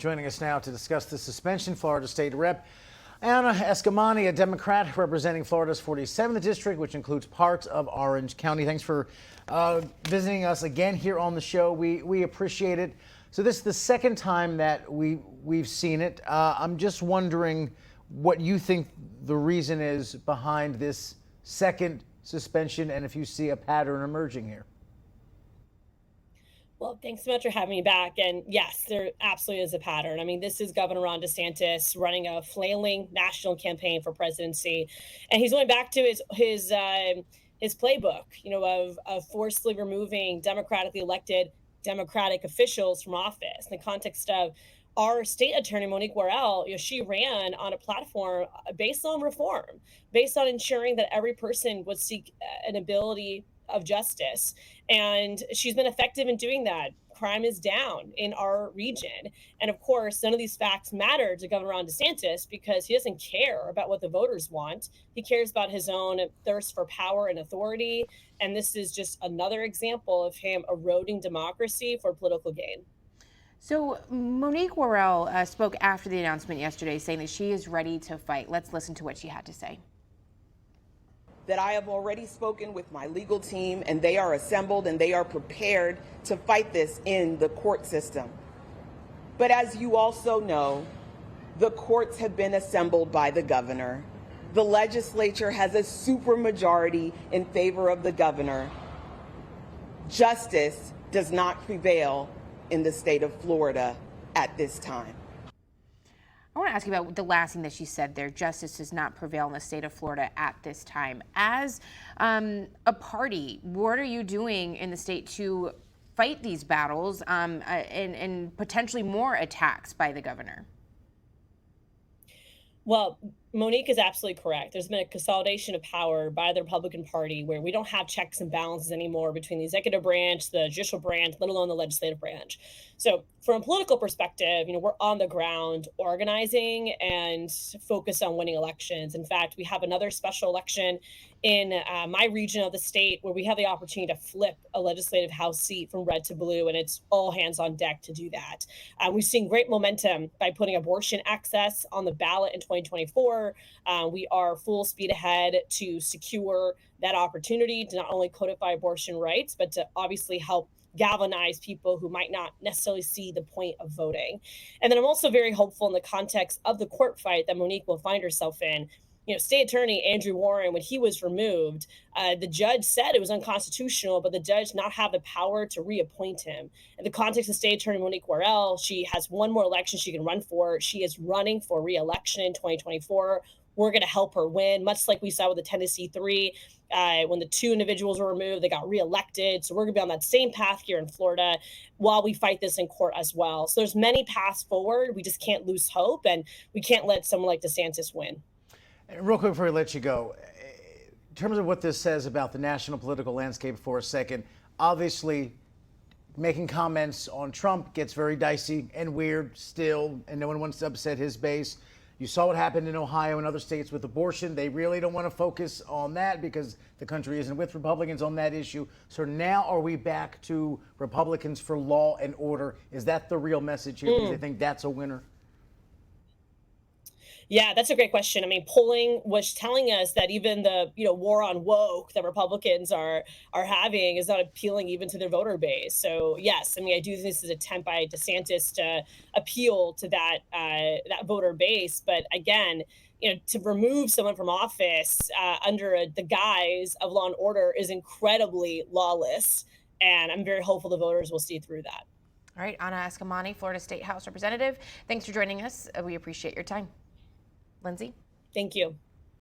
Joining us now to discuss the suspension, Florida State Rep. Anna Eskamani, a Democrat representing Florida's 47th district, which includes parts of Orange County. Thanks for visiting us again here on the show. We appreciate it. So this is the second time that we've seen it. I'm just wondering what you think the reason is behind this second suspension, and if you see a pattern emerging here. Well, thanks so much for having me back. And yes, there absolutely is a pattern. I mean, this is Governor Ron DeSantis running a flailing national campaign for presidency, and he's going back to his playbook, of forcibly removing democratically elected Democratic officials from office. In the context of our state attorney Monique Worrell, she ran on a platform based on reform, based on ensuring that every person would seek an ability of justice. And she's been effective in doing that. Crime is down in our region. And of course, none of these facts matter to Governor Ron DeSantis because he doesn't care about what the voters want. He cares about his own thirst for power and authority. And this is just another example of him eroding democracy for political gain. So Monique Worrell spoke after the announcement yesterday saying that she is ready to fight. Let's listen to what she had to say. That I have already spoken with my legal team, and they are assembled and they are prepared to fight this in the court system. But as you also know, the courts have been assembled by the governor. The legislature has a supermajority in favor of the governor. Justice does not prevail in the state of Florida at this time. I want to ask you about the last thing that she said there. Justice does not prevail in the state of Florida at this time. As a party, what are you doing in the state to fight these battles and potentially more attacks by the governor? Well, Monique is absolutely correct. There's been a consolidation of power by the Republican Party where we don't have checks and balances anymore between the executive branch, the judicial branch, let alone the legislative branch. So from a political perspective, we're on the ground organizing and focused on winning elections. In fact, we have another special election in my region of the state where we have the opportunity to flip a legislative House seat from red to blue, and it's all hands on deck to do that. We've seen great momentum by putting abortion access on the ballot in 2024. We are full speed ahead to secure that opportunity to not only codify abortion rights, but to obviously help galvanize people who might not necessarily see the point of voting. And then I'm also very hopeful in the context of the court fight that Monique will find herself in. State Attorney Andrew Warren, when he was removed, the judge said it was unconstitutional, but the judge not have the power to reappoint him. In the context of State Attorney Monique Worrell, she has one more election she can run for. She is running for re-election in 2024. We're going to help her win, much like we saw with the Tennessee Three. When the two individuals were removed, they got reelected. So we're going to be on that same path here in Florida while we fight this in court as well. So there's many paths forward. We just can't lose hope, and we can't let someone like DeSantis win. Real quick before we let you go, in terms of what this says about the national political landscape for a second, obviously making comments on Trump gets very dicey and weird still, and no one wants to upset his base. You saw what happened in Ohio and other states with abortion. They really don't want to focus on that because the country isn't with Republicans on that issue. So now are we back to Republicans for law and order? Is that the real message here? Because I think that's a winner. Yeah, that's a great question. I mean, polling was telling us that even the war on woke that Republicans are having is not appealing even to their voter base. So yes, I mean, I do think this is an attempt by DeSantis to appeal to that voter base. But again, to remove someone from office under the guise of law and order is incredibly lawless, and I'm very hopeful the voters will see through that. All right, Anna Eskamani, Florida State House Representative. Thanks for joining us. We appreciate your time. Lindsay? Thank you.